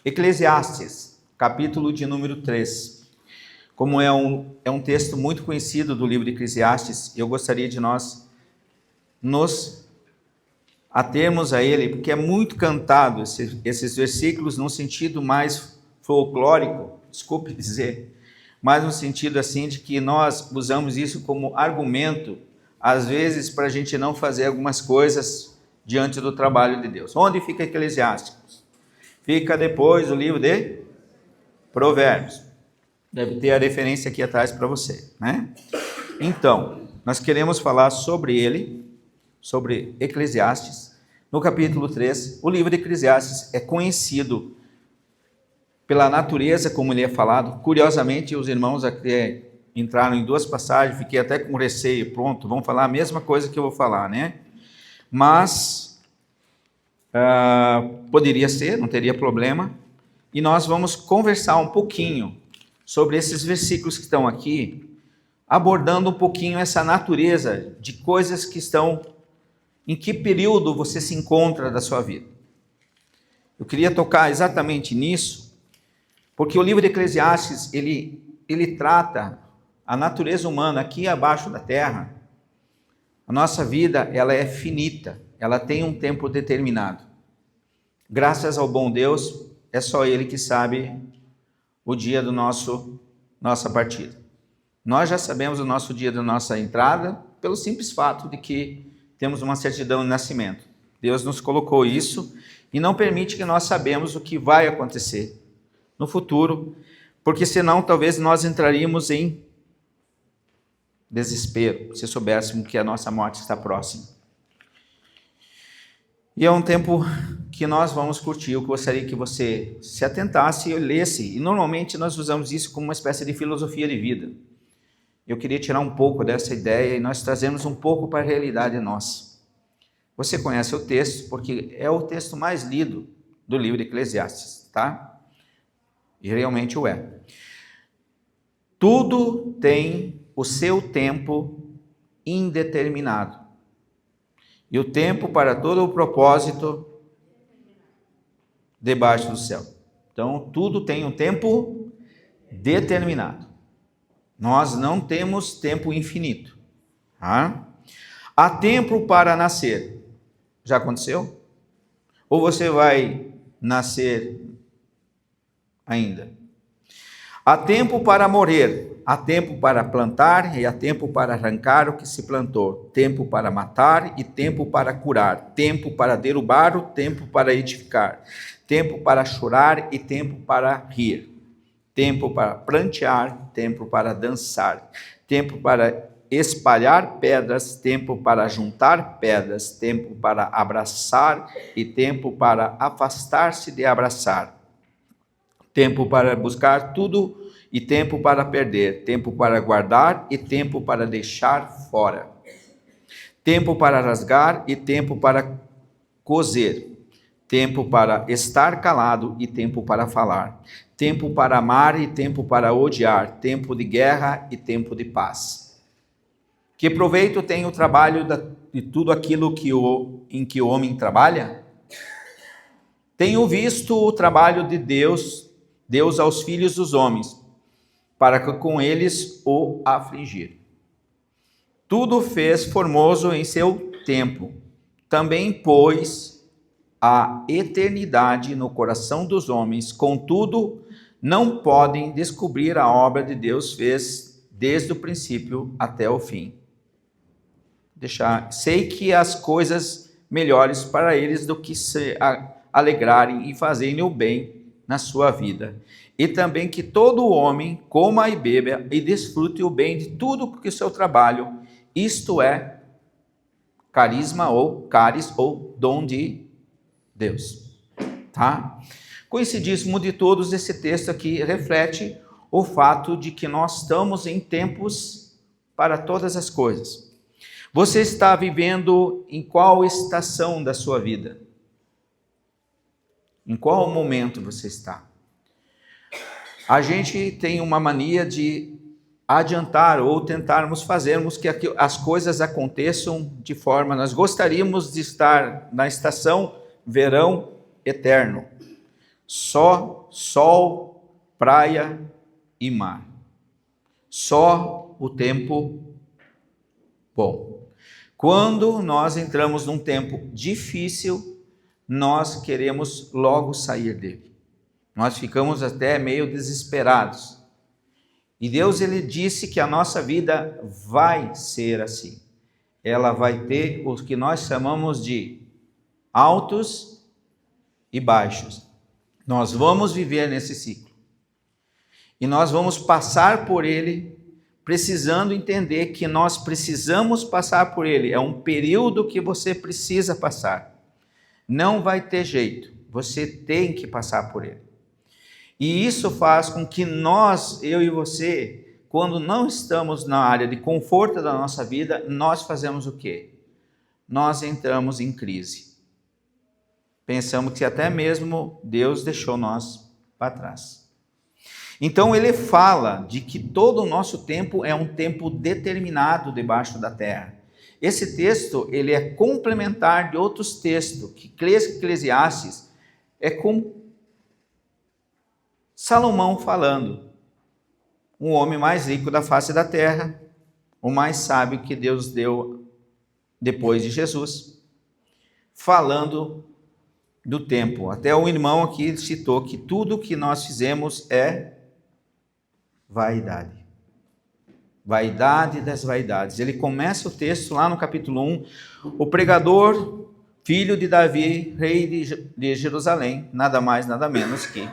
Eclesiastes, capítulo de número 3. Como é um texto muito conhecido do livro de Eclesiastes, eu gostaria de nós nos atermos a ele, porque é muito cantado esses versículos num sentido mais folclórico, desculpe dizer, mas no sentido assim de que nós usamos isso como argumento, às vezes, para a gente não fazer algumas coisas diante do trabalho de Deus. Onde fica Eclesiastes? Fica depois do livro de Provérbios. Deve ter a referência aqui atrás para você, né? Então, nós queremos falar sobre ele, sobre Eclesiastes, no capítulo 3. O livro de Eclesiastes é conhecido pela natureza, como ele é falado. Curiosamente, os irmãos aqui entraram em duas passagens, fiquei até com receio, pronto, vão falar a mesma coisa que eu vou falar, né? Mas poderia ser, não teria problema, e nós vamos conversar um pouquinho sobre esses versículos que estão aqui, abordando um pouquinho essa natureza de coisas que estão, em que período você se encontra da sua vida. Eu queria tocar exatamente nisso, porque o livro de Eclesiastes, ele trata a natureza humana aqui abaixo da terra. A nossa vida, ela é finita, ela tem um tempo determinado. Graças ao bom Deus, é só Ele que sabe o dia do nossa partida. Nós já sabemos o nosso dia da nossa entrada, pelo simples fato de que temos uma certidão de nascimento. Deus nos colocou isso e não permite que nós sabemos o que vai acontecer no futuro, porque senão talvez nós entraríamos em desespero, se soubéssemos que a nossa morte está próxima. E é um tempo que nós vamos curtir. Eu gostaria que você se atentasse e lesse. E normalmente nós usamos isso como uma espécie de filosofia de vida. Eu queria tirar um pouco dessa ideia e nós trazemos um pouco para a realidade nossa. Você conhece o texto porque é o texto mais lido do livro de Eclesiastes, tá? E realmente o é. Tudo tem o seu tempo indeterminado. E o tempo para todo o propósito debaixo do céu. Então, tudo tem um tempo determinado. Nós não temos tempo infinito. Tá? Há tempo para nascer. Já aconteceu? Ou você vai nascer ainda? Há tempo para morrer, há tempo para plantar e há tempo para arrancar o que se plantou, tempo para matar e tempo para curar, tempo para derrubar o tempo para edificar, tempo para chorar e tempo para rir, tempo para prantear, tempo para dançar, tempo para espalhar pedras, tempo para juntar pedras, tempo para abraçar e tempo para afastar-se de abraçar. Tempo para buscar tudo e tempo para perder, tempo para guardar e tempo para deixar fora, tempo para rasgar e tempo para coser, tempo para estar calado e tempo para falar, tempo para amar e tempo para odiar, tempo de guerra e tempo de paz. Que proveito tem o trabalho de tudo aquilo em que o homem trabalha? Tenho visto o trabalho de Deus aos filhos dos homens, para que com eles o afligir. Tudo fez formoso em seu tempo, também pôs a eternidade no coração dos homens, contudo, não podem descobrir a obra de Deus fez desde o princípio até o fim. Sei que as coisas melhores para eles do que se alegrarem e fazerem o bem na sua vida, e também que todo homem coma e beba e desfrute o bem de tudo que o seu trabalho, isto é, carisma ou caris ou dom de Deus. Tá? Conhecidíssimo de todos, esse texto aqui reflete o fato de que nós estamos em tempos para todas as coisas. Você está vivendo em qual estação da sua vida? Em qual momento você está? A gente tem uma mania de adiantar ou tentarmos fazermos que as coisas aconteçam de forma... Nós gostaríamos de estar na estação verão eterno. Só sol, praia e mar. Só o tempo bom. Quando nós entramos num tempo difícil, nós queremos logo sair dele. Nós ficamos até meio desesperados. E Deus, ele disse que a nossa vida vai ser assim. Ela vai ter o que nós chamamos de altos e baixos. Nós vamos viver nesse ciclo. E nós vamos passar por ele, precisando entender que nós precisamos passar por ele. É um período que você precisa passar. Não vai ter jeito. Você tem que passar por ele. E isso faz com que nós, eu e você, quando não estamos na área de conforto da nossa vida, nós fazemos o quê? Nós entramos em crise. Pensamos que até mesmo Deus deixou nós para trás. Então ele fala de que todo o nosso tempo é um tempo determinado debaixo da terra. Esse texto, ele é complementar de outros textos, que Eclesiastes é com Salomão falando, o homem mais rico da face da terra, o mais sábio que Deus deu depois de Jesus, falando do tempo. Até o irmão aqui citou que tudo que nós fizemos é vaidade. Vaidade das vaidades. Ele começa o texto lá no capítulo 1, o pregador, filho de Davi, rei de Jerusalém, nada mais, nada menos que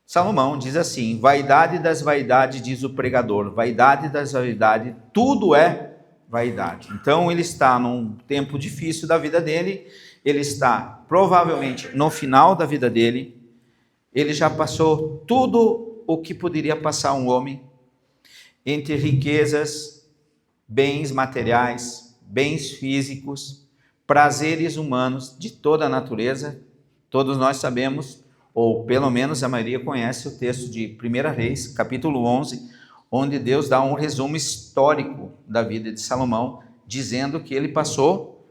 Salomão, diz assim: vaidade das vaidades, diz o pregador, vaidade das vaidades, tudo é vaidade. Então ele está num tempo difícil da vida dele, ele está provavelmente no final da vida dele, ele já passou tudo o que poderia passar um homem, entre riquezas, bens materiais, bens físicos, prazeres humanos de toda a natureza. Todos nós sabemos, ou pelo menos a maioria conhece o texto de 1 Reis, capítulo 11, onde Deus dá um resumo histórico da vida de Salomão, dizendo que ele passou,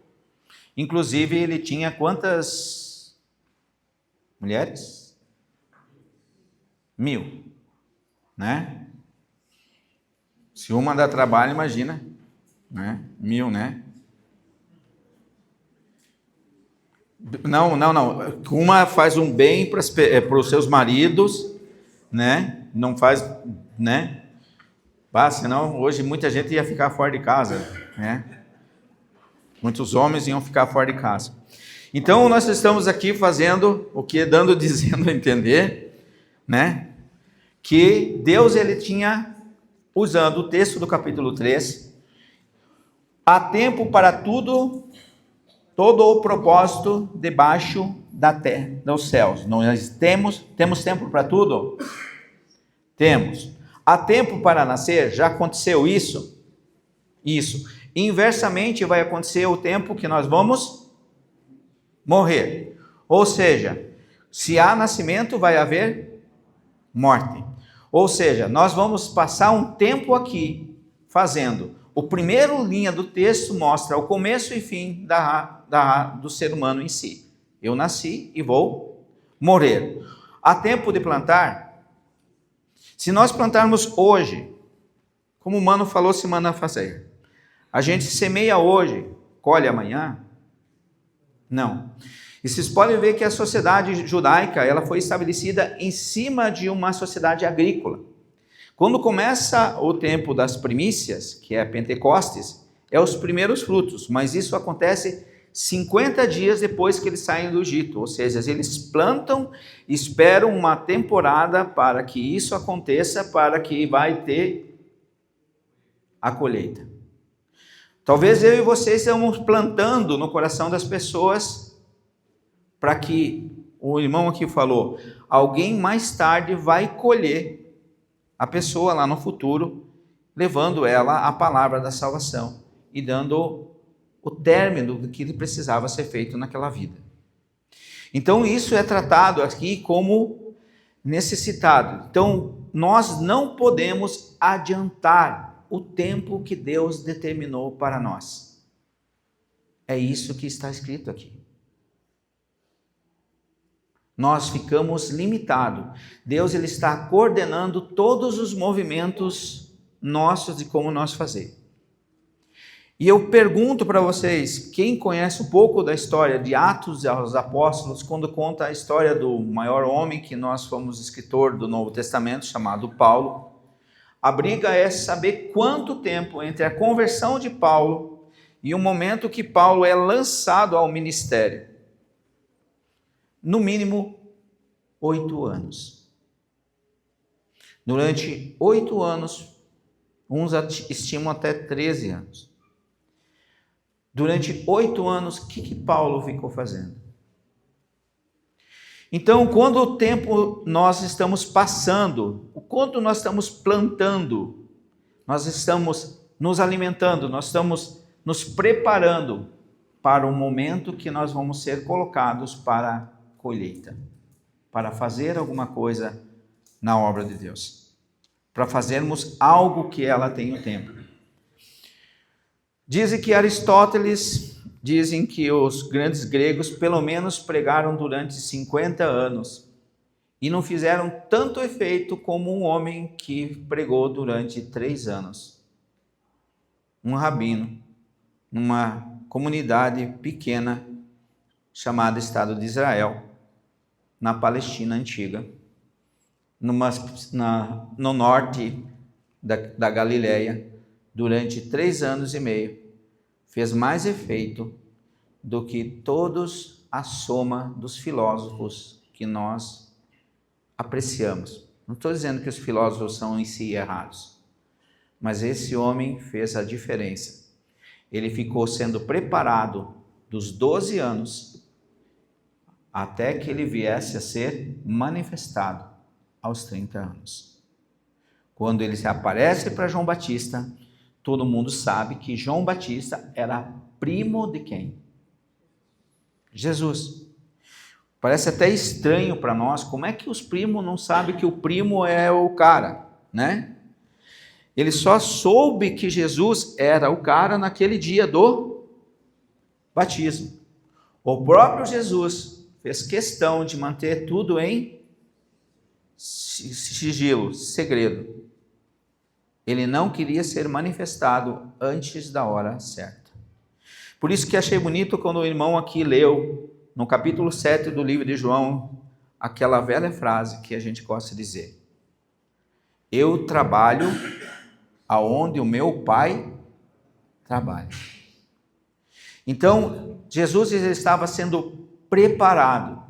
inclusive ele tinha quantas mulheres? 1000, né? Se uma dá trabalho, imagina, né? 1000, né? Não. Uma faz um bem para os seus maridos, né? Não faz, né? Senão hoje muita gente ia ficar fora de casa, né? Muitos homens iam ficar fora de casa. Então nós estamos aqui fazendo o que? Dizendo a entender, né? Que Deus, ele tinha, usando o texto do capítulo 3, há tempo para tudo, todo o propósito debaixo da terra, dos céus. Nós temos tempo para tudo? Temos. Há tempo para nascer? Já aconteceu isso? Isso. Inversamente vai acontecer o tempo que nós vamos morrer. Ou seja, se há nascimento, vai haver morte. Ou seja, nós vamos passar um tempo aqui fazendo. O primeiro linha do texto mostra o começo e fim do ser humano em si. Eu nasci e vou morrer. Há tempo de plantar? Se nós plantarmos hoje, como o Mano falou semana passada, a gente semeia hoje, colhe amanhã? Não. E vocês podem ver que a sociedade judaica, ela foi estabelecida em cima de uma sociedade agrícola. Quando começa o tempo das primícias, que é Pentecostes, é os primeiros frutos, mas isso acontece 50 dias depois que eles saem do Egito, ou seja, eles plantam, esperam uma temporada para que isso aconteça, para que vai ter a colheita. Talvez eu e vocês estamos plantando no coração das pessoas, para que, o irmão aqui falou, alguém mais tarde vai colher a pessoa lá no futuro, levando ela a palavra da salvação e dando o término do que precisava ser feito naquela vida. Então isso é tratado aqui como necessitado. Então nós não podemos adiantar o tempo que Deus determinou para nós. É isso que está escrito aqui. nós ficamos limitados. Deus ele está coordenando todos os movimentos nossos de como nós fazer. E eu pergunto para vocês, quem conhece um pouco da história de Atos dos Apóstolos, quando conta a história do maior homem que nós fomos escritor do Novo Testamento, chamado Paulo, a briga é saber quanto tempo entre a conversão de Paulo e o momento que Paulo é lançado ao ministério. No mínimo, 8 anos. Durante 8 anos, uns estimam até 13 anos. Durante 8 anos, o que Paulo ficou fazendo? Então, quando o tempo nós estamos passando, o quanto nós estamos plantando, nós estamos nos alimentando, nós estamos nos preparando para o momento que nós vamos ser colocados para a colheita, para fazer alguma coisa na obra de Deus, para fazermos algo que ela tem o tempo. Dizem que os grandes gregos pelo menos pregaram durante 50 anos e não fizeram tanto efeito como um homem que pregou durante 3 anos. Um rabino, numa comunidade pequena chamada Estado de Israel, na Palestina antiga, no norte da Galileia, durante 3 anos e meio, fez mais efeito do que todos a soma dos filósofos que nós apreciamos. Não estou dizendo que os filósofos são em si errados, mas esse homem fez a diferença. Ele ficou sendo preparado dos 12 anos até que ele viesse a ser manifestado aos 30 anos. Quando ele se aparece para João Batista, todo mundo sabe que João Batista era primo de quem? Jesus. Parece até estranho para nós, como é que os primos não sabem que o primo é o cara, né? Ele só soube que Jesus era o cara naquele dia do batismo. O próprio Jesus fez questão de manter tudo em sigilo, segredo. Ele não queria ser manifestado antes da hora certa. Por isso que achei bonito quando o irmão aqui leu, no capítulo 7 do livro de João, aquela velha frase que a gente gosta de dizer: eu trabalho aonde o meu Pai trabalha. Então, Jesus estava sendo preparado.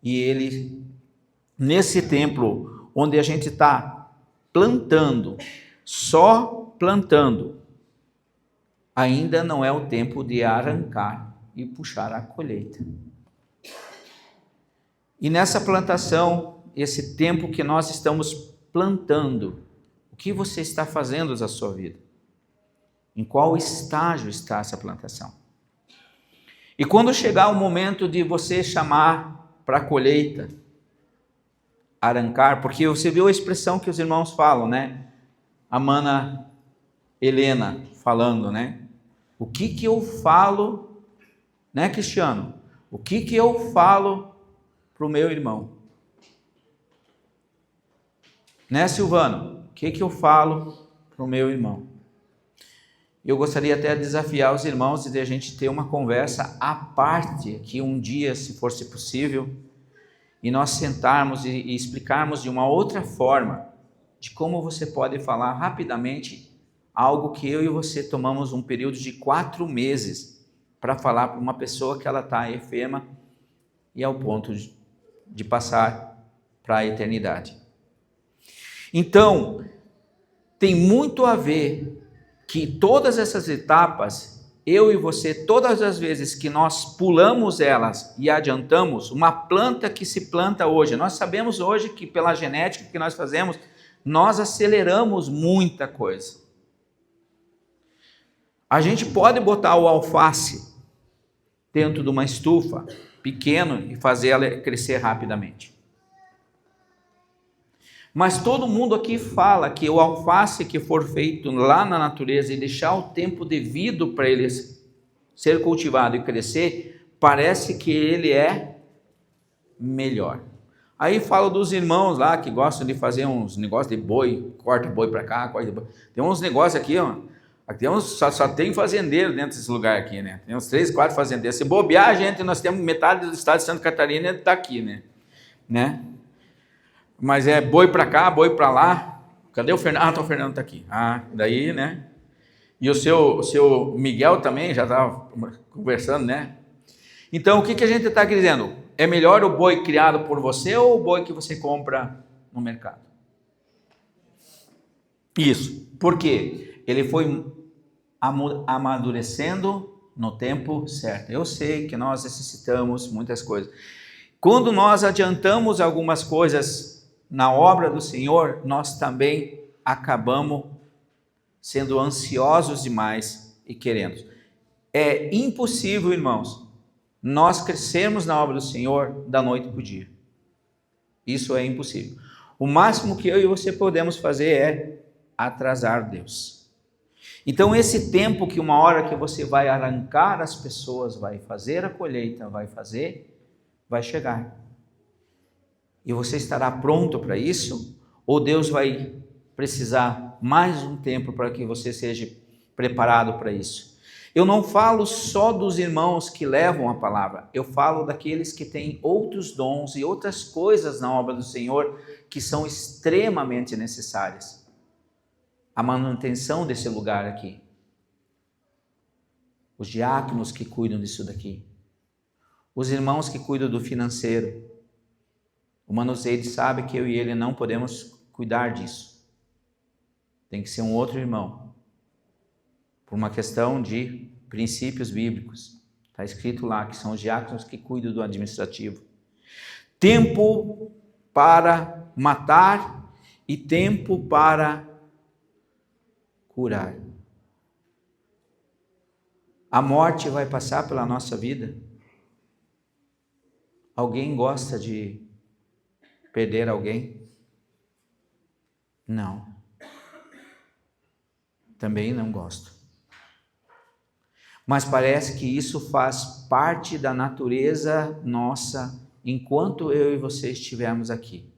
E ele, nesse templo, onde a gente está plantando, só plantando, ainda não é o tempo de arrancar e puxar a colheita. E nessa plantação, esse tempo que nós estamos plantando, o que você está fazendo da sua vida? Em qual estágio está essa plantação? E quando chegar o momento de você chamar para a colheita, arrancar, porque você viu a expressão que os irmãos falam, né? A mana Helena falando, né? O que eu falo, né, Cristiano? O que eu falo para o meu irmão? Né, Silvano? O que eu falo para o meu irmão? Eu gostaria até de desafiar os irmãos e de a gente ter uma conversa à parte, que um dia, se fosse possível, e nós sentarmos e explicarmos de uma outra forma de como você pode falar rapidamente algo que eu e você tomamos um período de 4 meses para falar para uma pessoa que ela está enferma e ao ponto de passar para a eternidade. Então, tem muito a ver que todas essas etapas, eu e você, todas as vezes que nós pulamos elas e adiantamos, uma planta que se planta hoje, nós sabemos hoje que pela genética que nós fazemos, nós aceleramos muita coisa. A gente pode botar o alface dentro de uma estufa pequeno e fazer ela crescer rapidamente. Mas todo mundo aqui fala que o alface que for feito lá na natureza e deixar o tempo devido para ele ser cultivado e crescer, parece que ele é melhor. Aí falo dos irmãos lá que gostam de fazer uns negócios de boi, corta boi para cá, corta boi. Tem uns negócios aqui, ó. Aqui só tem fazendeiro dentro desse lugar aqui, né? Tem uns 3, 4 fazendeiros. Se bobear, gente, nós temos metade do estado de Santa Catarina está aqui, né? Mas é boi para cá, boi para lá. Cadê o Fernando? Ah, o Fernando está aqui. Ah, daí, né? E o seu Miguel também já estava conversando, né? Então, o que a gente está dizendo? É melhor o boi criado por você ou o boi que você compra no mercado? Isso. Por quê? Ele foi amadurecendo no tempo certo. Eu sei que nós necessitamos muitas coisas. Quando nós adiantamos algumas coisas na obra do Senhor, nós também acabamos sendo ansiosos demais e querendo. É impossível, irmãos, nós crescermos na obra do Senhor da noite para o dia. Isso é impossível. O máximo que eu e você podemos fazer é atrasar Deus. Então esse tempo que uma hora que você vai arrancar as pessoas, vai fazer a colheita, vai chegar. E você estará pronto para isso? Ou Deus vai precisar mais um tempo para que você seja preparado para isso? Eu não falo só dos irmãos que levam a palavra, eu falo daqueles que têm outros dons e outras coisas na obra do Senhor que são extremamente necessárias. A manutenção desse lugar aqui. Os diáconos que cuidam disso daqui. Os irmãos que cuidam do financeiro. O manuseio sabe que eu e ele não podemos cuidar disso. Tem que ser um outro irmão. Por uma questão de princípios bíblicos. Está escrito lá que são os diáconos que cuidam do administrativo. Tempo para matar e tempo para curar. A morte vai passar pela nossa vida? Alguém gosta de perder alguém? Não. Também não gosto. Mas parece que isso faz parte da natureza nossa enquanto eu e você estivermos aqui.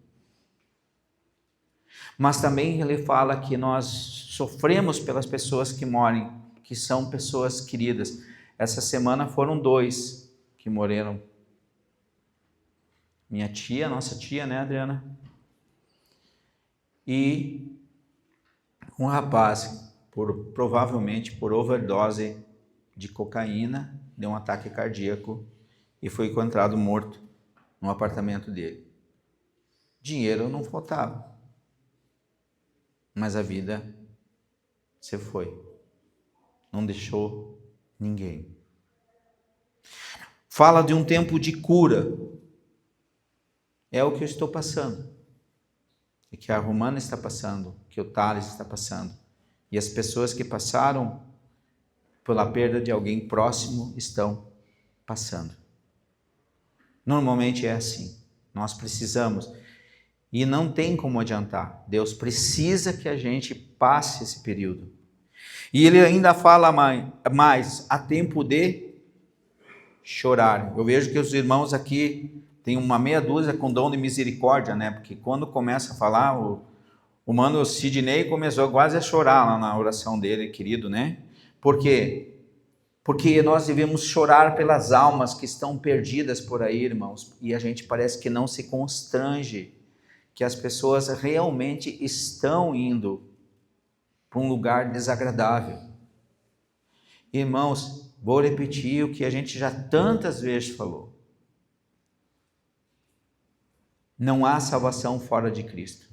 Mas também ele fala que nós sofremos pelas pessoas que morrem, que são pessoas queridas. Essa semana foram 2 que morreram. Minha tia, nossa tia, né, Adriana? E um rapaz, provavelmente por overdose de cocaína, deu um ataque cardíaco e foi encontrado morto no apartamento dele. Dinheiro não faltava, mas a vida se foi, não deixou ninguém. Fala de um tempo de cura, é o que eu estou passando, e que a Romana está passando, que o Thales está passando, e as pessoas que passaram pela perda de alguém próximo estão passando. Normalmente é assim, nós precisamos, e não tem como adiantar, Deus precisa que a gente passe esse período. E ele ainda fala mais, há tempo de chorar. Eu vejo que os irmãos aqui têm uma meia dúzia com dom de misericórdia, né? Porque quando começa a falar, o mano Sidney começou quase a chorar lá na oração dele, querido, né? Por quê? Porque nós devemos chorar pelas almas que estão perdidas por aí, irmãos, e a gente parece que não se constrange que as pessoas realmente estão indo para um lugar desagradável. Irmãos, vou repetir o que a gente já tantas vezes falou. Não há salvação fora de Cristo.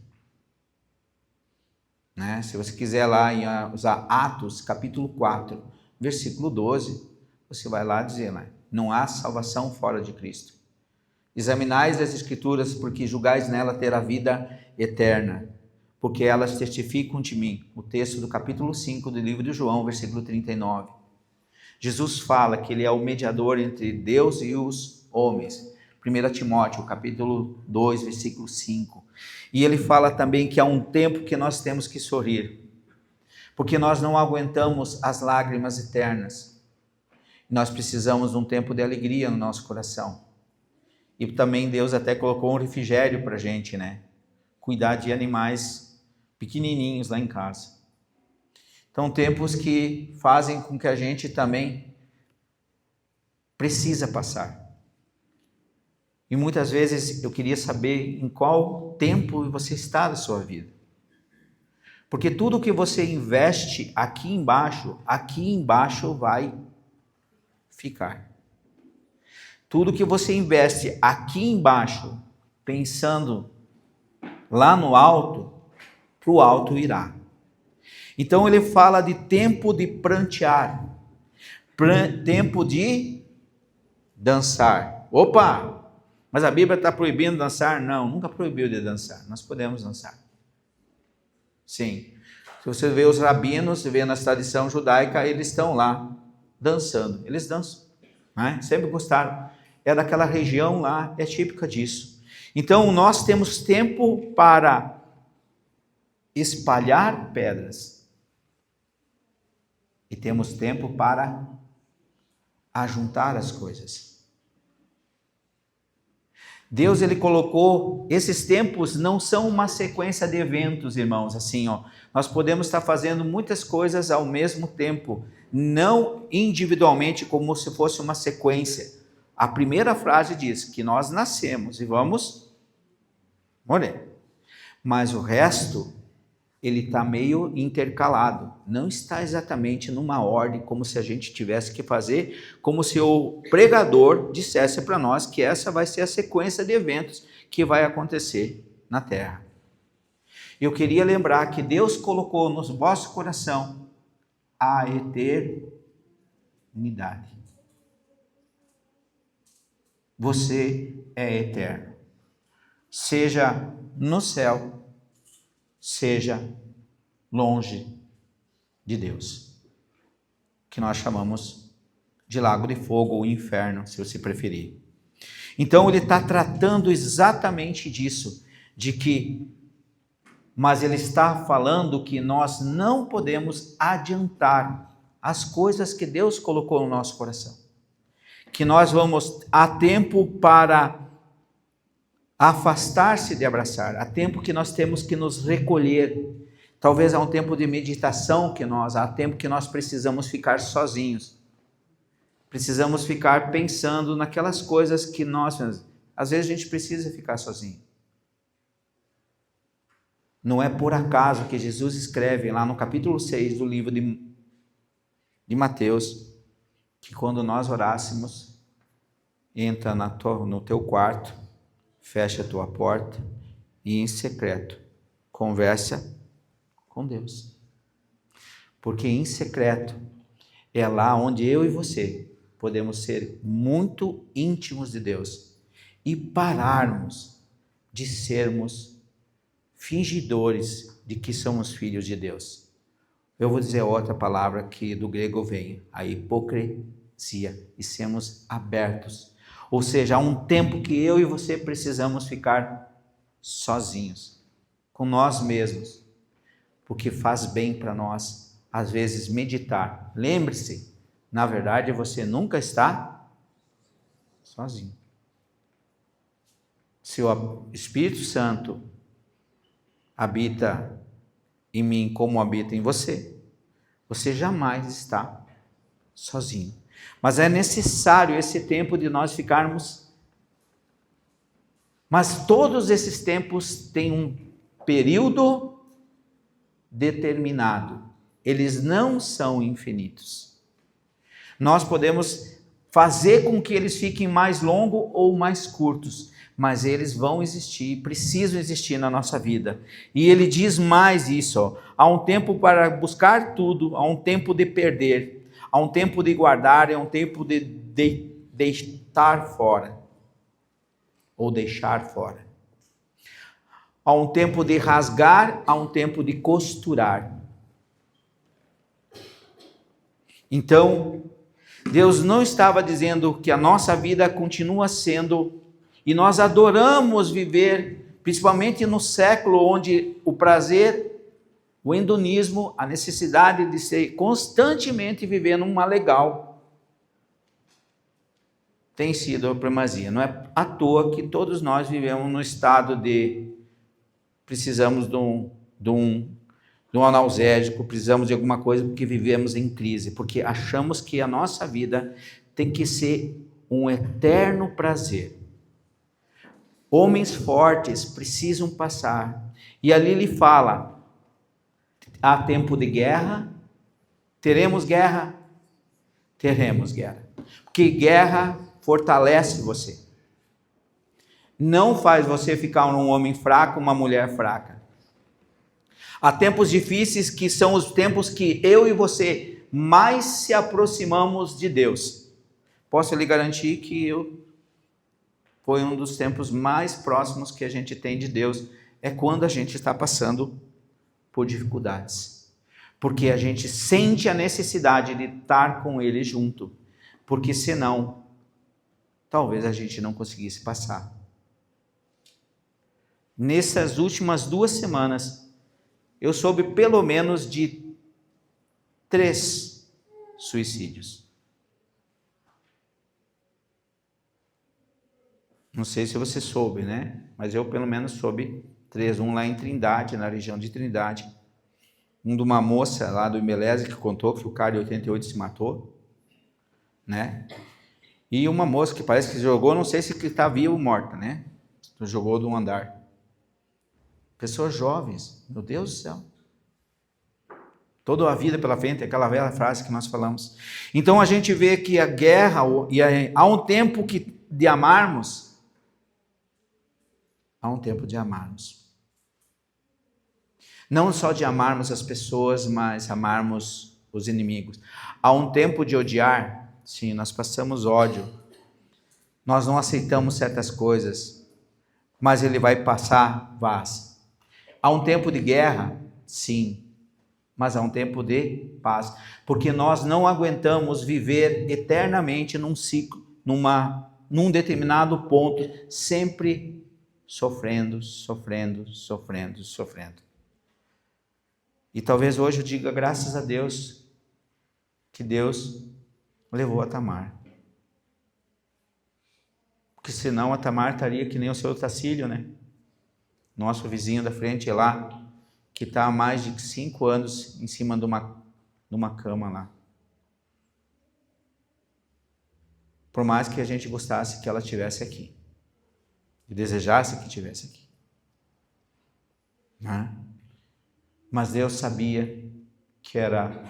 Né? Se você quiser lá usar Atos, capítulo 4, versículo 12, você vai lá dizer, né? Não há salvação fora de Cristo. Examinais as Escrituras, porque julgais nela ter a vida eterna, porque elas testificam de mim. O texto do capítulo 5 do livro de João, versículo 39. Jesus fala que ele é o mediador entre Deus e os homens. 1 Timóteo, capítulo 2, versículo 5. E ele fala também que há um tempo que nós temos que sorrir, porque nós não aguentamos as lágrimas eternas. Nós precisamos de um tempo de alegria no nosso coração. E também Deus até colocou um refrigério para a gente, né? Cuidar de animais pequenininhos lá em casa. Então, tempos que fazem com que a gente também precisa passar. E muitas vezes eu queria saber em qual tempo você está da sua vida. Porque tudo que você investe aqui embaixo vai ficar. Tudo que você investe aqui embaixo, pensando lá no alto, para o alto irá. Então ele fala de tempo de prantear, tempo de dançar. Opa! Mas a Bíblia está proibindo dançar? Não, nunca proibiu de dançar. Nós podemos dançar. Sim. Se você vê os rabinos, você vê na tradição judaica, eles estão lá dançando. Eles dançam. Né? Sempre gostaram. É daquela região lá, é típica disso. Então, nós temos tempo para espalhar pedras. E temos tempo para ajuntar as coisas. Deus, ele colocou, esses tempos não são uma sequência de eventos, irmãos, assim, ó. Nós podemos estar fazendo muitas coisas ao mesmo tempo, não individualmente como se fosse uma sequência. A primeira frase diz que nós nascemos e vamos morrer. Mas o resto, ele está meio intercalado, não está exatamente numa ordem, como se a gente tivesse que fazer, como se o pregador dissesse para nós que essa vai ser a sequência de eventos que vai acontecer na terra. Eu queria lembrar que Deus colocou no vosso coração a eternidade. Você é eterno, seja no céu, seja longe de Deus, que nós chamamos de lago de fogo ou inferno, se você preferir. Então ele está tratando exatamente disso, mas ele está falando que nós não podemos adiantar as coisas que Deus colocou no nosso coração, que nós vamos há tempo para afastar-se de abraçar, há tempo que nós temos que nos recolher, talvez há um tempo de meditação há tempo que nós precisamos ficar sozinhos, precisamos ficar pensando naquelas coisas que às vezes a gente precisa ficar sozinho. Não é por acaso que Jesus escreve lá no capítulo 6 do livro de Mateus, que quando nós orássemos, entra no teu quarto, fecha a tua porta e em secreto conversa com Deus. Porque em secreto é lá onde eu e você podemos ser muito íntimos de Deus e pararmos de sermos fingidores de que somos filhos de Deus. Eu vou dizer outra palavra que do grego vem, a hipocrisia, e sermos abertos. Ou seja, há um tempo que eu e você precisamos ficar sozinhos, com nós mesmos, porque faz bem para nós, às vezes, meditar. Lembre-se, na verdade, você nunca está sozinho. Se o Espírito Santo habita em mim como habita em você, você jamais está sozinho. Mas é necessário esse tempo de nós ficarmos. Mas todos esses tempos têm um período determinado. Eles não são infinitos. Nós podemos fazer com que eles fiquem mais longos ou mais curtos, mas eles vão existir, precisam existir na nossa vida. E ele diz mais isso, ó, há um tempo para buscar tudo, há um tempo de perder, há um tempo de guardar, há um tempo de deixar fora, ou deixar fora. Há um tempo de rasgar, há um tempo de costurar. Então, Deus não estava dizendo que a nossa vida continua sendo, e nós adoramos viver, principalmente no século onde o prazer, o hedonismo, a necessidade de ser constantemente vivendo uma legal. tem sido a primazia. Não é à toa que todos nós vivemos no estado de precisamos de um analgésico, precisamos de alguma coisa porque vivemos em crise, porque achamos que a nossa vida tem que ser um eterno prazer. Homens fortes precisam passar. E ali ele fala, há tempo de guerra, teremos guerra? Teremos guerra. Porque guerra fortalece você. Não faz você ficar um homem fraco, uma mulher fraca. Há tempos difíceis que são os tempos que eu e você mais se aproximamos de Deus. Posso lhe garantir que foi um dos tempos mais próximos que a gente tem de Deus. É quando a gente está passando por dificuldades. Porque a gente sente a necessidade de estar com Ele junto. Porque senão, talvez a gente não conseguisse passar. Nessas últimas 2 semanas, eu soube pelo menos de 3 suicídios. Não sei se você soube, né? Mas eu pelo menos soube 3. Um lá em Trindade, na região de Trindade. Um de uma moça lá do Imbeleze que contou que o cara de 88 se matou, né? E uma moça que parece que jogou, não sei se está viva ou morta, né? Jogou de um andar. Pessoas jovens, meu Deus do céu. Toda a vida pela frente, aquela velha frase que nós falamos. Então a gente vê que a guerra, há um tempo de amarmos, há um tempo de amarmos. Não só de amarmos as pessoas, mas amarmos os inimigos. Há um tempo de odiar, sim, nós passamos ódio. Nós não aceitamos certas coisas, mas ele vai passar, vaz. Há um tempo de guerra, sim, mas há um tempo de paz, porque nós não aguentamos viver eternamente num ciclo, num determinado ponto, sempre sofrendo. E talvez hoje eu diga graças a Deus que Deus levou a Tamar. Porque senão a Tamar estaria que nem o seu Tacílio, né? Nosso vizinho da frente lá, que está há mais de 5 anos em cima de uma cama lá. Por mais que a gente gostasse que ela estivesse aqui. E desejasse que estivesse aqui. Né? Mas Deus sabia que era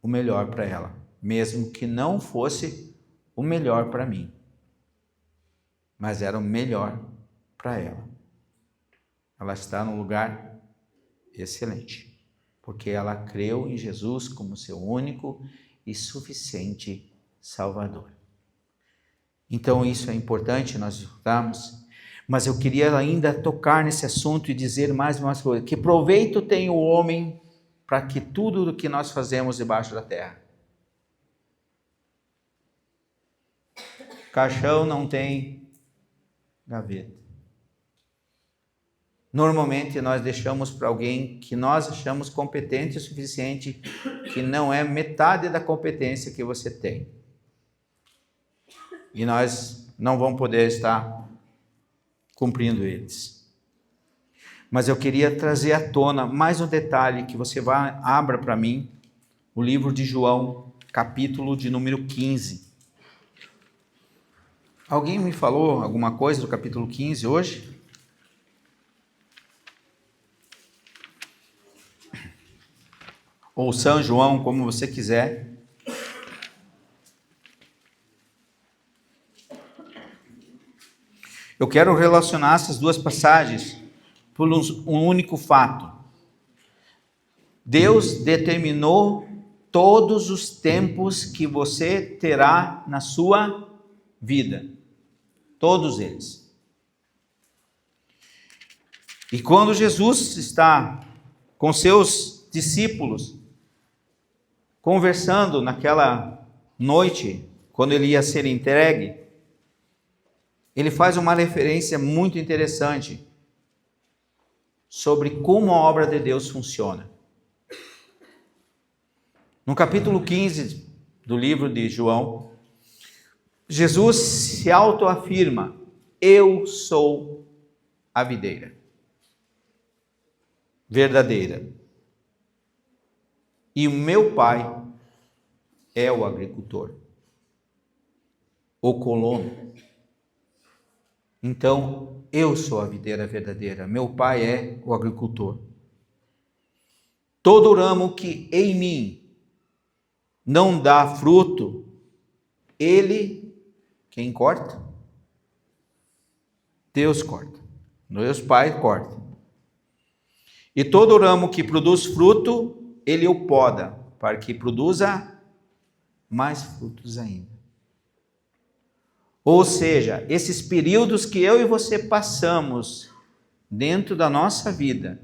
o melhor para ela. Mesmo que não fosse o melhor para mim. Mas era o melhor para ela. Ela está num lugar excelente, porque ela creu em Jesus como seu único e suficiente Salvador. Então isso é importante nós escutarmos, mas eu queria ainda tocar nesse assunto e dizer mais uma coisa, que proveito tem o homem para que tudo o que nós fazemos debaixo da terra? Caixão não tem gaveta. Normalmente nós deixamos para alguém que nós achamos competente o suficiente, que não é metade da competência que você tem. E nós não vamos poder estar cumprindo eles. Mas eu queria trazer à tona mais um detalhe, que você abra para mim, o livro de João, capítulo de número 15. Alguém me falou alguma coisa do capítulo 15 hoje? Ou São João, como você quiser. Eu quero relacionar essas 2 passagens por um único fato. Deus determinou todos os tempos que você terá na sua vida. Todos eles. E quando Jesus está com seus discípulos, conversando naquela noite, quando ele ia ser entregue, ele faz uma referência muito interessante sobre como a obra de Deus funciona. No capítulo 15 do livro de João, Jesus se autoafirma: eu sou a videira verdadeira. E o meu Pai é o agricultor, o colono. Então, eu sou a videira verdadeira, meu Pai é o agricultor. Todo ramo que em mim não dá fruto, ele, quem corta? Deus corta. Deus Pai corta. E todo ramo que produz fruto, ele o poda, para que produza mais frutos ainda. Ou seja, esses períodos que eu e você passamos dentro da nossa vida,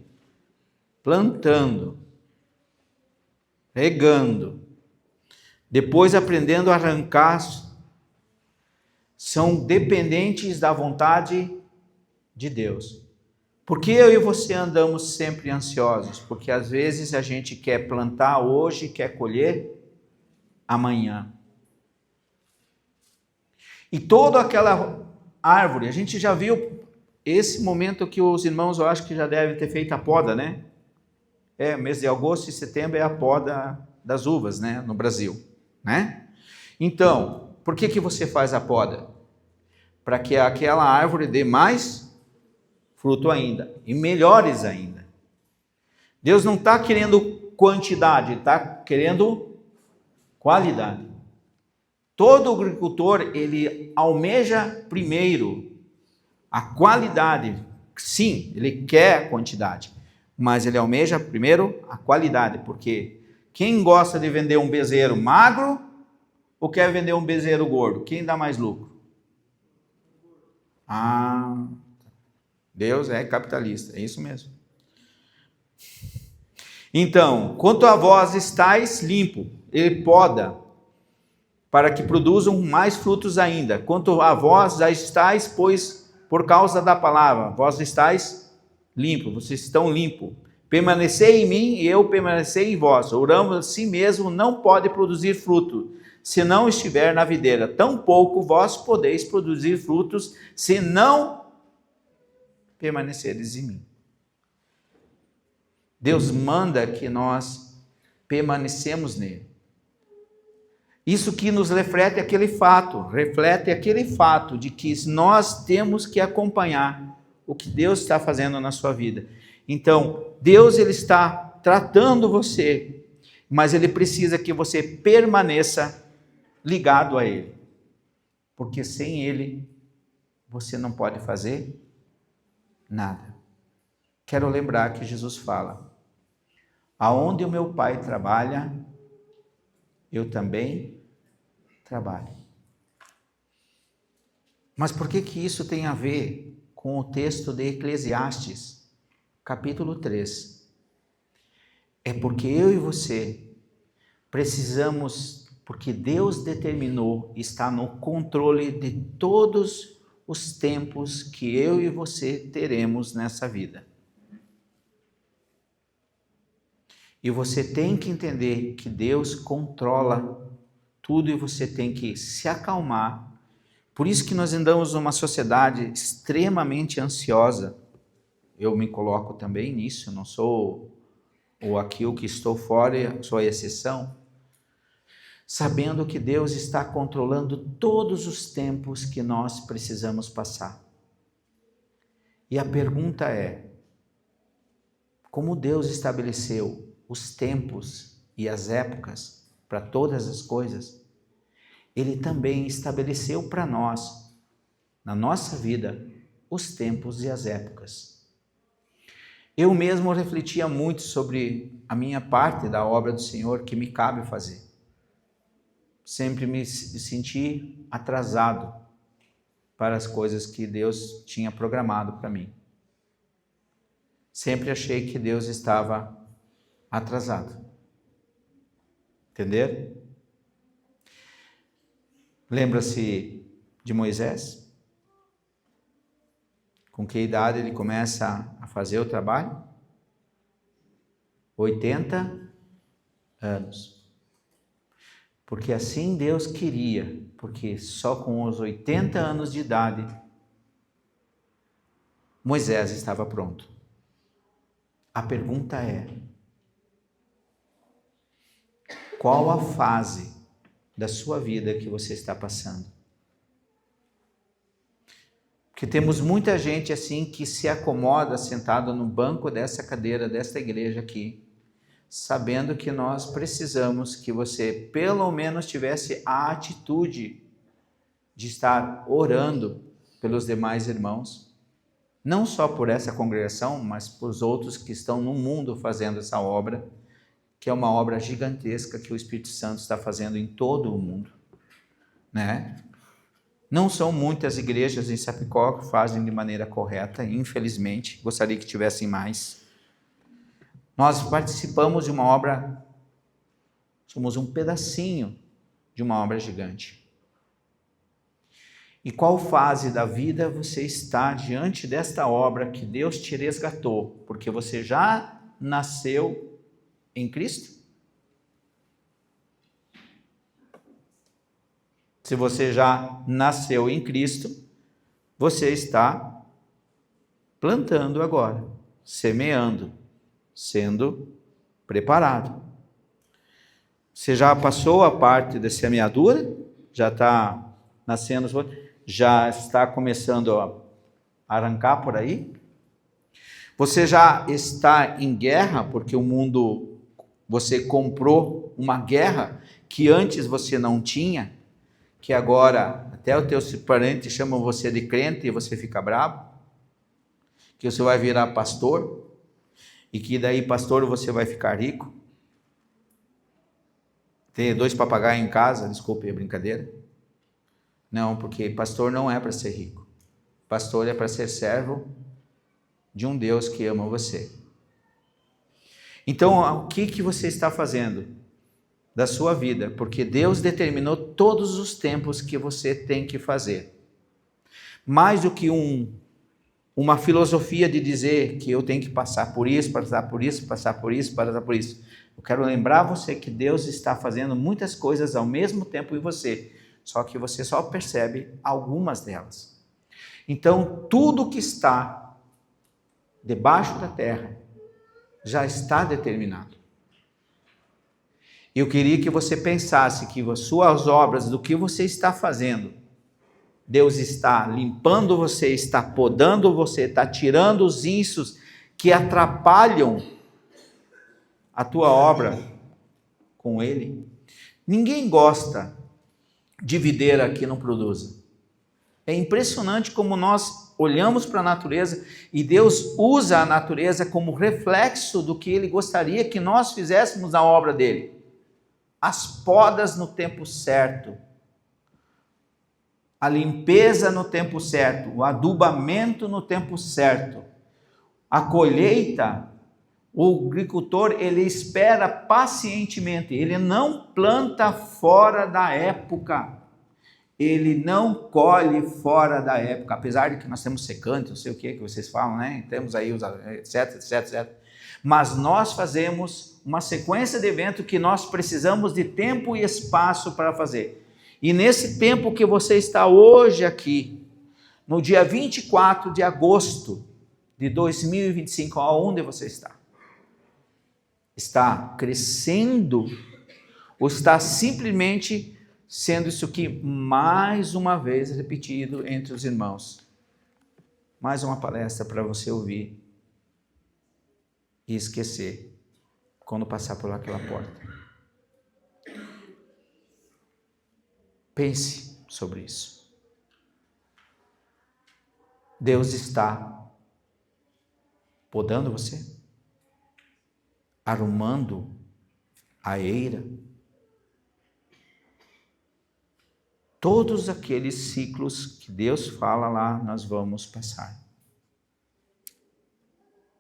plantando, regando, depois aprendendo a arrancar, são dependentes da vontade de Deus. Por que eu e você andamos sempre ansiosos? Porque às vezes a gente quer plantar hoje, quer colher amanhã. E toda aquela árvore, a gente já viu esse momento que os irmãos, eu acho que já devem ter feito a poda, né? Mês de agosto e setembro é a poda das uvas, né? No Brasil, né? Então, por que você faz a poda? Para que aquela árvore dê mais fruto ainda, e melhores ainda. Deus não está querendo quantidade, está querendo qualidade. Todo agricultor, ele almeja primeiro a qualidade. Sim, ele quer a quantidade, mas ele almeja primeiro a qualidade, porque quem gosta de vender um bezerro magro ou quer vender um bezerro gordo? Quem dá mais lucro? Deus é capitalista, é isso mesmo. Então, quanto a vós estáis limpo, ele poda, para que produzam mais frutos ainda. Quanto a vós já estáis, pois por causa da palavra, vós estáis limpo, vocês estão limpos. Permanecei em mim e eu permanecerei em vós. O ramo a si mesmo não pode produzir fruto, se não estiver na videira. Tampouco vós podeis produzir frutos, se não permaneceres em mim. Deus manda que nós permanecemos nele. Isso que nos reflete aquele fato de que nós temos que acompanhar o que Deus está fazendo na sua vida. Então, Deus ele está tratando você, mas ele precisa que você permaneça ligado a ele. Porque sem ele, você não pode fazer nada. Quero lembrar que Jesus fala: aonde o meu Pai trabalha, eu também trabalho. Mas por que isso tem a ver com o texto de Eclesiastes, capítulo 3? É porque eu e você precisamos, porque Deus determinou, está no controle de todos os tempos que eu e você teremos nessa vida. E você tem que entender que Deus controla tudo e você tem que se acalmar. Por isso que nós andamos numa sociedade extremamente ansiosa. Eu me coloco também nisso, não sou o que estou fora, sou a exceção. Sabendo que Deus está controlando todos os tempos que nós precisamos passar. E a pergunta é: como Deus estabeleceu os tempos e as épocas para todas as coisas, ele também estabeleceu para nós, na nossa vida, os tempos e as épocas. Eu mesmo refletia muito sobre a minha parte da obra do Senhor que me cabe fazer. Sempre me senti atrasado para as coisas que Deus tinha programado para mim. Sempre achei que Deus estava atrasado. Entenderam? Lembra-se de Moisés? Com que idade ele começa a fazer o trabalho? 80 anos. Porque assim Deus queria, Porque só com os 80 anos de idade, Moisés estava pronto. A pergunta é: qual a fase da sua vida que você está passando? Porque temos muita gente assim que se acomoda sentado no banco dessa cadeira, desta igreja aqui, sabendo que nós precisamos que você pelo menos tivesse a atitude de estar orando pelos demais irmãos, não só por essa congregação, mas por os outros que estão no mundo fazendo essa obra, que é uma obra gigantesca que o Espírito Santo está fazendo em todo o mundo, né? Não são muitas igrejas em Chapecó que fazem de maneira correta, infelizmente, gostaria que tivessem mais. Nós participamos de uma obra, somos um pedacinho de uma obra gigante. E qual fase da vida você está diante desta obra que Deus te resgatou? Porque você já nasceu em Cristo? Se você já nasceu em Cristo, você está plantando agora, semeando, sendo preparado. Você já passou a parte da semeadura? Já está nascendo, já está começando a arrancar por aí? Você já está em guerra, porque o mundo, você comprou uma guerra que antes você não tinha, que agora até os teus parentes chamam você de crente e você fica bravo, que você vai virar pastor, e que daí pastor você vai ficar rico, ter 2 papagaios em casa, desculpe a brincadeira. Não, porque pastor não é para ser rico, pastor é para ser servo de um Deus que ama você. Então, o que você está fazendo da sua vida? Porque Deus determinou todos os tempos que você tem que fazer. Mais do que uma filosofia de dizer que eu tenho que passar por isso, passar por isso, passar por isso, passar por isso. Eu quero lembrar você que Deus está fazendo muitas coisas ao mesmo tempo em você, só que você só percebe algumas delas. Então, tudo que está debaixo da terra já está determinado. Eu queria que você pensasse que as suas obras, do que você está fazendo, Deus está limpando você, está podando você, está tirando os insos que atrapalham a tua obra com Ele. Ninguém gosta de videira que não produza. É impressionante como nós olhamos para a natureza e Deus usa a natureza como reflexo do que Ele gostaria que nós fizéssemos na obra dele. As podas no tempo certo, a limpeza no tempo certo, o adubamento no tempo certo, a colheita, o agricultor ele espera pacientemente, ele não planta fora da época, ele não colhe fora da época, apesar de que nós temos secante, não sei o que vocês falam, né? Temos aí os etc, etc, etc. Mas nós fazemos uma sequência de eventos que nós precisamos de tempo e espaço para fazer. E nesse tempo que você está hoje aqui, no dia 24 de agosto de 2025, aonde você está? Está crescendo ou está simplesmente sendo isso aqui mais uma vez repetido entre os irmãos? Mais uma palestra para você ouvir e esquecer quando passar por aquela porta. Pense sobre isso. Deus está podando você, arrumando a eira. Todos aqueles ciclos que Deus fala lá, nós vamos passar.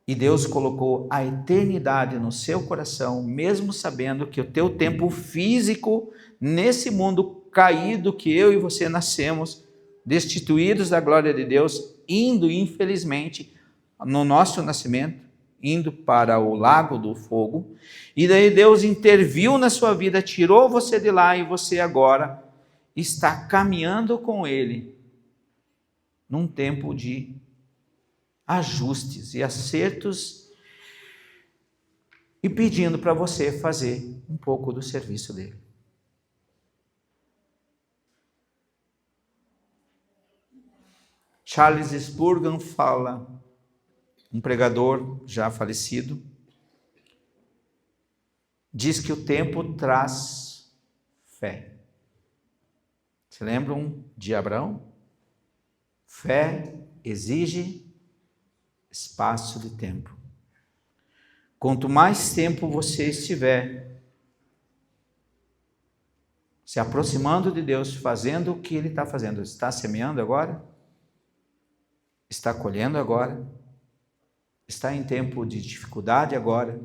E Deus colocou a eternidade no seu coração, mesmo sabendo que o teu tempo físico, nesse mundo caído que eu e você nascemos, destituídos da glória de Deus, indo, infelizmente, no nosso nascimento, indo para o lago do fogo, e daí Deus interviu na sua vida, tirou você de lá e você agora está caminhando com Ele num tempo de ajustes e acertos e pedindo para você fazer um pouco do serviço dele. Charles Spurgeon fala, um pregador já falecido, diz que o tempo traz fé. Se lembram de Abraão? Fé exige espaço de tempo. Quanto mais tempo você estiver se aproximando de Deus, fazendo o que Ele está fazendo, está semeando agora? Está colhendo agora? Está em tempo de dificuldade agora?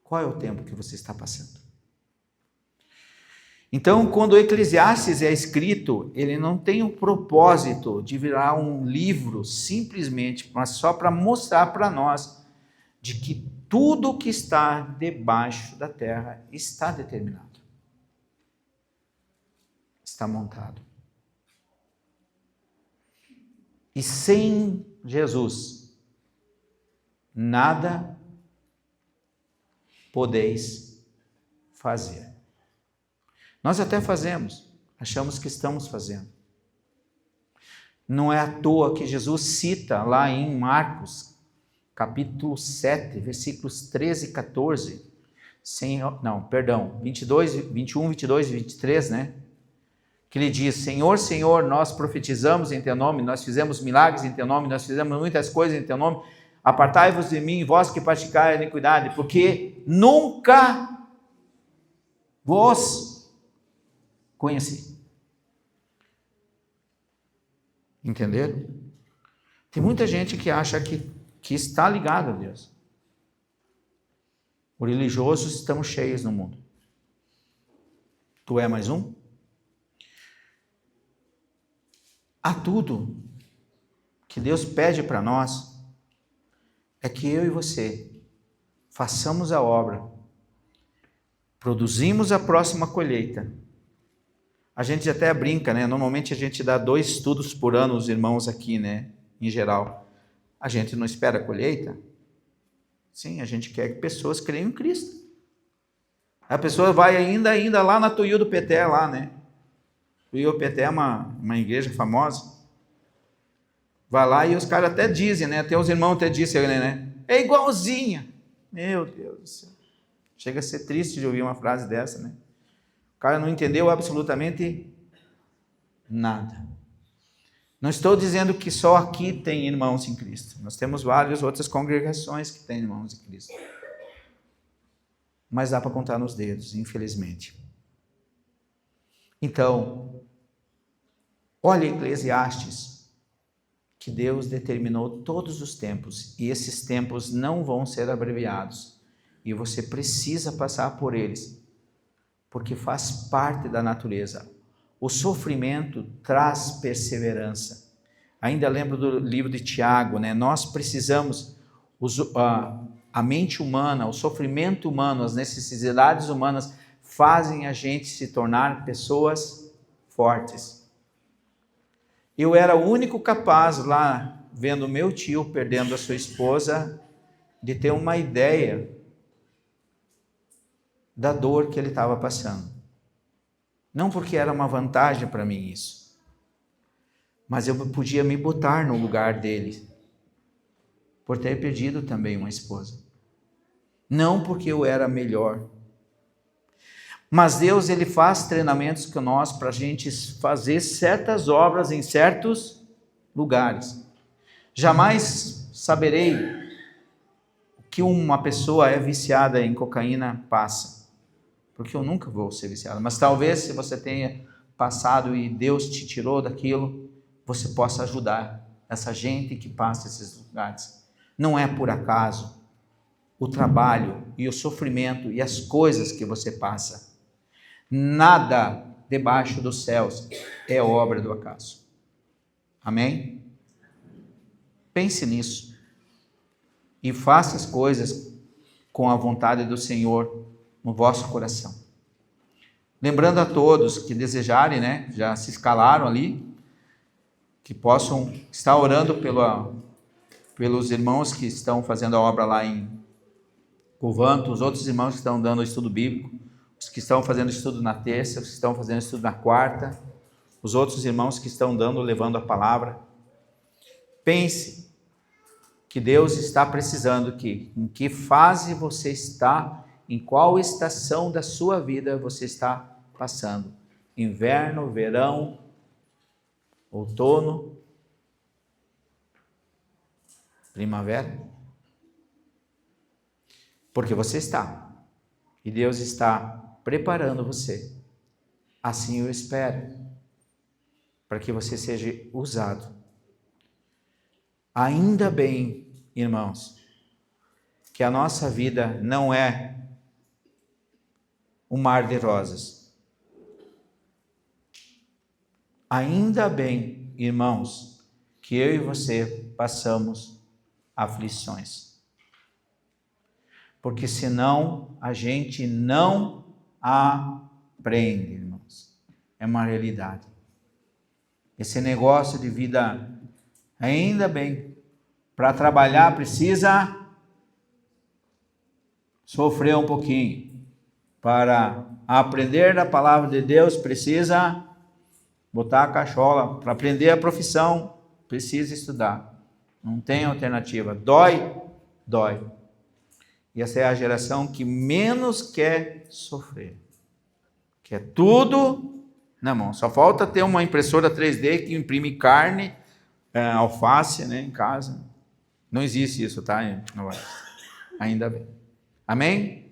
Qual é o tempo que você está passando? Então, quando o Eclesiastes é escrito, ele não tem o propósito de virar um livro simplesmente, mas só para mostrar para nós de que tudo que está debaixo da terra está determinado. Está montado. E sem Jesus, nada podeis fazer. Nós até fazemos, achamos que estamos fazendo. Não é à toa que Jesus cita lá em Marcos, capítulo 7, versículos 13 e 14, 21, 22 e 23, né? Que ele diz: Senhor, Senhor, nós profetizamos em teu nome, nós fizemos milagres em teu nome, nós fizemos muitas coisas em teu nome, apartai-vos de mim, vós que praticais a iniquidade, porque nunca vos conheci. Entenderam? Tem muita gente que acha que está ligado a Deus. Os religiosos estão cheios no mundo. Tu é mais um? Há tudo que Deus pede para nós é que eu e você façamos a obra, produzimos a próxima colheita. A gente até brinca, né? Normalmente a gente dá 2 estudos por ano, os irmãos aqui, né? Em geral. A gente não espera a colheita? Sim, a gente quer que pessoas creiam em Cristo. A pessoa vai ainda lá na Tuiú do Peté, lá, né? Tuiú do Peté é uma igreja famosa. Vai lá e os caras até dizem, né? Até os irmãos até disseram, né? É igualzinha. Meu Deus do céu. Chega a ser triste de ouvir uma frase dessa, né? O cara não entendeu absolutamente nada. Não estou dizendo que só aqui tem irmãos em Cristo. Nós temos várias outras congregações que têm irmãos em Cristo. Mas dá para contar nos dedos, infelizmente. Então, olha Eclesiastes, que Deus determinou todos os tempos, e esses tempos não vão ser abreviados, e você precisa passar por eles, porque faz parte da natureza. O sofrimento traz perseverança. Ainda lembro do livro de Tiago, né? Nós precisamos, a mente humana, o sofrimento humano, as necessidades humanas fazem a gente se tornar pessoas fortes. Eu era o único capaz lá, vendo meu tio perdendo a sua esposa, de ter uma ideia da dor que ele estava passando. Não porque era uma vantagem para mim isso, mas eu podia me botar no lugar dele, por ter perdido também uma esposa. Não porque eu era melhor. Mas Deus, Ele faz treinamentos com nós para a gente fazer certas obras em certos lugares. Jamais saberei o que uma pessoa é viciada em cocaína passa, porque eu nunca vou ser viciado. Mas talvez, se você tenha passado e Deus te tirou daquilo, você possa ajudar essa gente que passa esses lugares. Não é por acaso o trabalho e o sofrimento e as coisas que você passa. Nada debaixo dos céus é obra do acaso. Amém? Pense nisso e faça as coisas com a vontade do Senhor no vosso coração. Lembrando a todos que desejarem, né, já se escalaram ali, que possam estar orando pelos irmãos que estão fazendo a obra lá em Covanto, os outros irmãos que estão dando o estudo bíblico, os que estão fazendo estudo na terça, os que estão fazendo estudo na quarta, os outros irmãos que estão levando a palavra. Pense que Deus está precisando em que fase você está, em qual estação da sua vida você está passando. Inverno, verão, outono, primavera. Porque você está. E Deus está preparando você. Assim eu espero. Para que você seja usado. Ainda bem, irmãos, que a nossa vida não é um mar de rosas. Ainda bem, irmãos, que eu e você passamos aflições. Porque senão a gente não aprende, irmãos. É uma realidade. Esse negócio de vida, ainda bem, para trabalhar precisa sofrer um pouquinho. Para aprender a palavra de Deus precisa botar a cachola. Para aprender a profissão precisa estudar. Não tem alternativa. Dói. E essa é a geração que menos quer sofrer. Quer tudo na mão. Só falta ter uma impressora 3D que imprime carne, alface, né, em casa. Não existe isso, tá? Ainda bem. Amém?